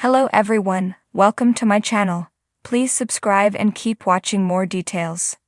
Hello everyone, welcome to my channel. Please subscribe and keep watching more details.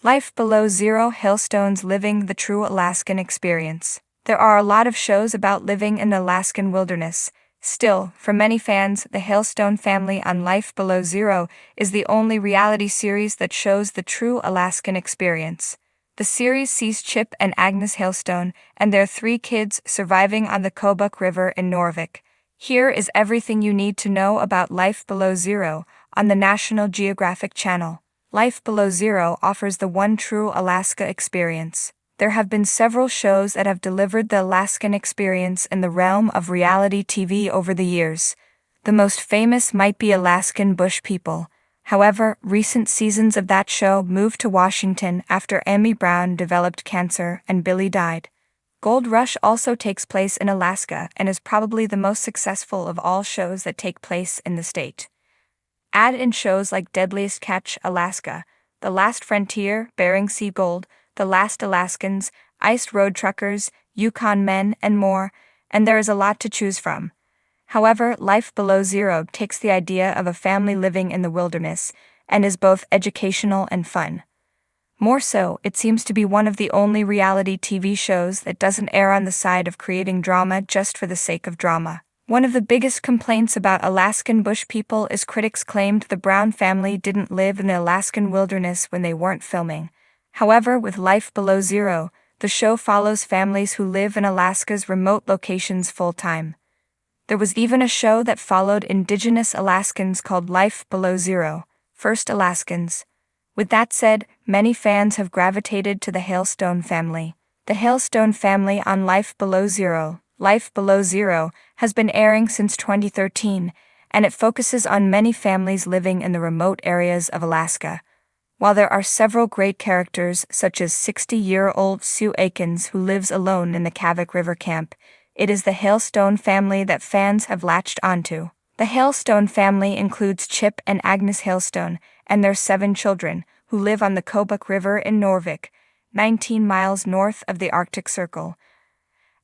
Life Below Zero: Hailstones, living the true Alaskan experience. There are a lot of shows about living in the Alaskan wilderness. Still, for many fans, the Hailstone family on Life Below Zero is the only reality series that shows the true Alaskan experience. The series sees Chip and Agnes Hailstone and their 3 kids surviving on the Kobuk River in Norvik. Here is everything you need to know about Life Below Zero on the National Geographic Channel. Life Below Zero offers the one true Alaska experience. There have been several shows that have delivered the Alaskan experience in the realm of reality TV over the years. The most famous might be Alaskan Bush People. However, recent seasons of that show moved to Washington after Amy Brown developed cancer and Billy died. Gold Rush also takes place in Alaska and is probably the most successful of all shows that take place in the state. Add in shows like Deadliest Catch Alaska, The Last Frontier, Bering Sea Gold, The Last Alaskans, Iced Road Truckers, Yukon Men, and more, and there is a lot to choose from. However, Life Below Zero takes the idea of a family living in the wilderness and is both educational and fun. More so, it seems to be one of the only reality TV shows that doesn't err on the side of creating drama just for the sake of drama. One of the biggest complaints about Alaskan Bush People is critics claimed the Brown family didn't live in the Alaskan wilderness when they weren't filming. However, with Life Below Zero, the show follows families who live in Alaska's remote locations full-time. There was even a show that followed indigenous Alaskans called Life Below Zero: First Alaskans. With that said, many fans have gravitated to the Hailstone family. The Hailstone family on Life Below Zero. Life Below Zero has been airing since 2013, and it focuses on many families living in the remote areas of Alaska. While there are several great characters, such as 60-year-old Sue Aikens, who lives alone in the Kavik River camp, it is the Hailstone family that fans have latched onto. The Hailstone family includes Chip and Agnes Hailstone and their 7 children, who live on the Kobuk River in Norvik, 19 miles north of the Arctic Circle.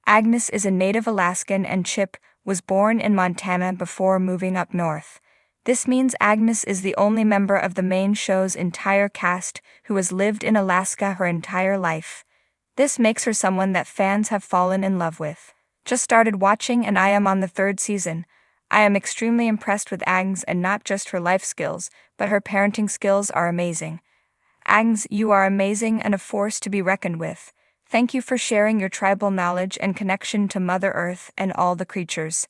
Agnes is a native Alaskan and Chip was born in Montana before moving up north. This means Agnes is the only member of the main show's entire cast who has lived in Alaska her entire life. This makes her someone that fans have fallen in love with. Just started watching and I am on the 3rd season. I am extremely impressed with Agnes, and not just her life skills, but her parenting skills are amazing. Agnes, you are amazing and a force to be reckoned with. Thank you for sharing your tribal knowledge and connection to Mother Earth and all the creatures.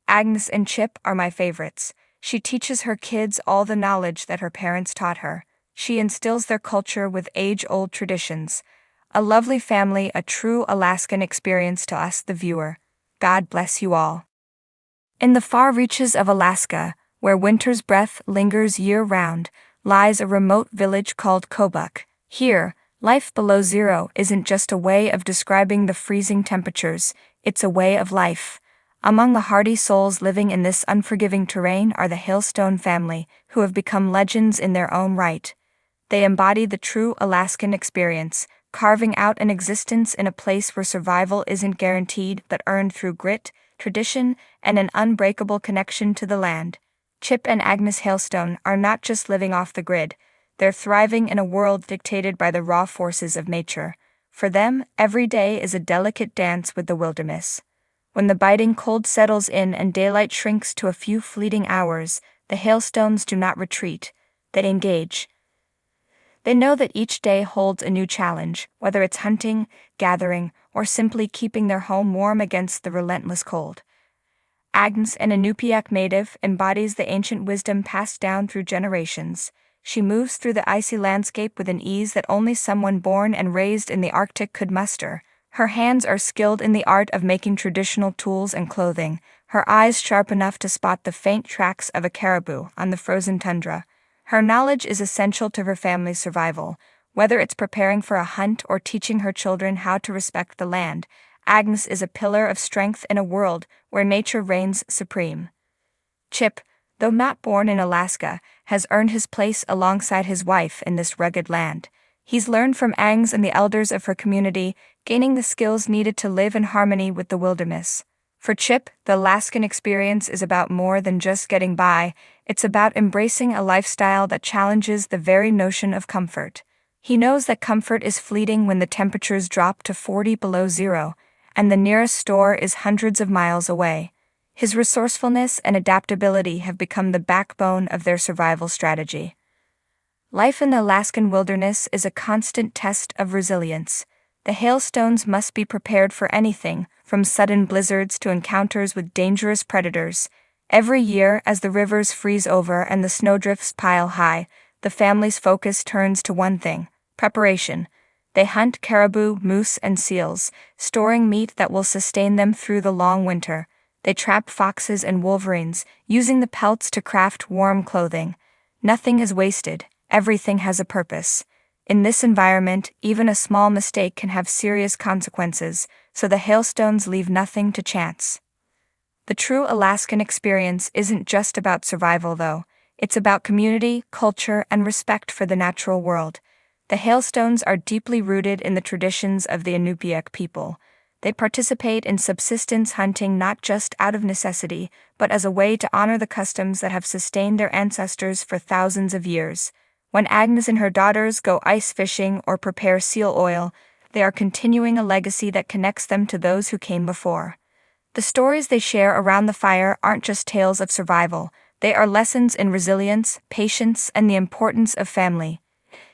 Agnes and Chip are my favorites. She teaches her kids all the knowledge that her parents taught her. She instills their culture with age-old traditions. A lovely family, a true Alaskan experience to us, the viewer. God bless you all. In the far reaches of Alaska, where winter's breath lingers year-round, lies a remote village called Kobuk. Here, Life Below Zero isn't just a way of describing the freezing temperatures, it's a way of life. Among the hardy souls living in this unforgiving terrain are the Hailstone family, who have become legends in their own right. They embody the true Alaskan experience, carving out an existence in a place where survival isn't guaranteed but earned through grit, tradition, and an unbreakable connection to the land. Chip and Agnes Hailstone are not just living off the grid, they're thriving in a world dictated by the raw forces of nature. For them, every day is a delicate dance with the wilderness. When the biting cold settles in and daylight shrinks to a few fleeting hours, the Hailstones do not retreat, they engage. They know that each day holds a new challenge, whether it's hunting, gathering, or simply keeping their home warm against the relentless cold. Agnes, an Inupiaq native, embodies the ancient wisdom passed down through generations. She moves through the icy landscape with an ease that only someone born and raised in the Arctic could muster. Her hands are skilled in the art of making traditional tools and clothing, her eyes sharp enough to spot the faint tracks of a caribou on the frozen tundra. Her knowledge is essential to her family's survival. Whether it's preparing for a hunt or teaching her children how to respect the land, Agnes is a pillar of strength in a world where nature reigns supreme. Chip, though not born in Alaska, has earned his place alongside his wife in this rugged land. He's learned from Agnes and the elders of her community, gaining the skills needed to live in harmony with the wilderness. For Chip, the Alaskan experience is about more than just getting by, it's about embracing a lifestyle that challenges the very notion of comfort. He knows that comfort is fleeting when the temperatures drop to 40 below zero, and the nearest store is hundreds of miles away. His resourcefulness and adaptability have become the backbone of their survival strategy. Life in the Alaskan wilderness is a constant test of resilience. The hailstones must be prepared for anything, from sudden blizzards to encounters with dangerous predators. Every year, as the rivers freeze over and the snowdrifts pile high, the family's focus turns to one thing: preparation. They hunt caribou, moose, and seals, storing meat that will sustain them through the long winter. They trap foxes and wolverines, using the pelts to craft warm clothing. Nothing is wasted, everything has a purpose. In this environment, even a small mistake can have serious consequences, so the hailstones leave nothing to chance. The true Alaskan experience isn't just about survival, though. It's about community, culture, and respect for the natural world. The hailstones are deeply rooted in the traditions of the Inupiaq people. They participate in subsistence hunting not just out of necessity, but as a way to honor the customs that have sustained their ancestors for thousands of years. When Agnes and her daughters go ice fishing or prepare seal oil, they are continuing a legacy that connects them to those who came before. The stories they share around the fire aren't just tales of survival, they are lessons in resilience, patience, and the importance of family.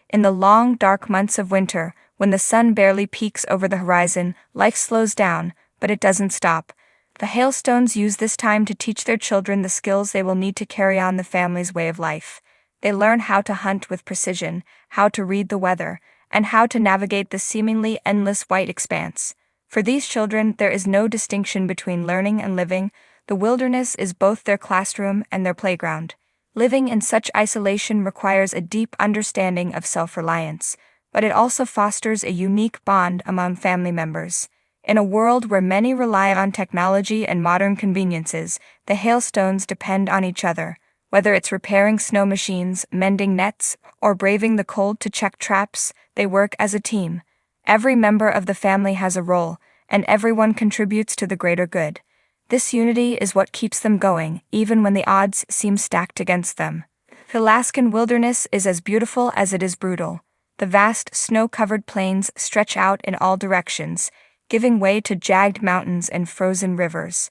In the long, dark months of winter, when the sun barely peeks over the horizon, life slows down, but it doesn't stop. The hailstones use this time to teach their children the skills they will need to carry on the family's way of life. They learn how to hunt with precision, how to read the weather, and how to navigate the seemingly endless white expanse. For these children, there is no distinction between learning and living. The wilderness is both their classroom and their playground. Living in such isolation requires a deep understanding of self-reliance, but it also fosters a unique bond among family members. In a world where many rely on technology and modern conveniences, the hailstones depend on each other. Whether it's repairing snow machines, mending nets, or braving the cold to check traps, they work as a team. Every member of the family has a role, and everyone contributes to the greater good. This unity is what keeps them going, even when the odds seem stacked against them. The Alaskan wilderness is as beautiful as it is brutal. The vast, snow-covered plains stretch out in all directions, giving way to jagged mountains and frozen rivers.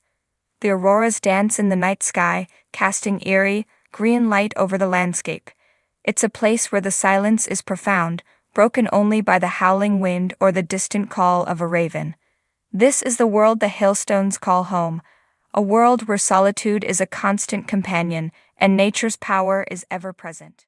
The auroras dance in the night sky, casting eerie, green light over the landscape. It's a place where the silence is profound, broken only by the howling wind or the distant call of a raven. This is the world the hailstones call home, a world where solitude is a constant companion and nature's power is ever present.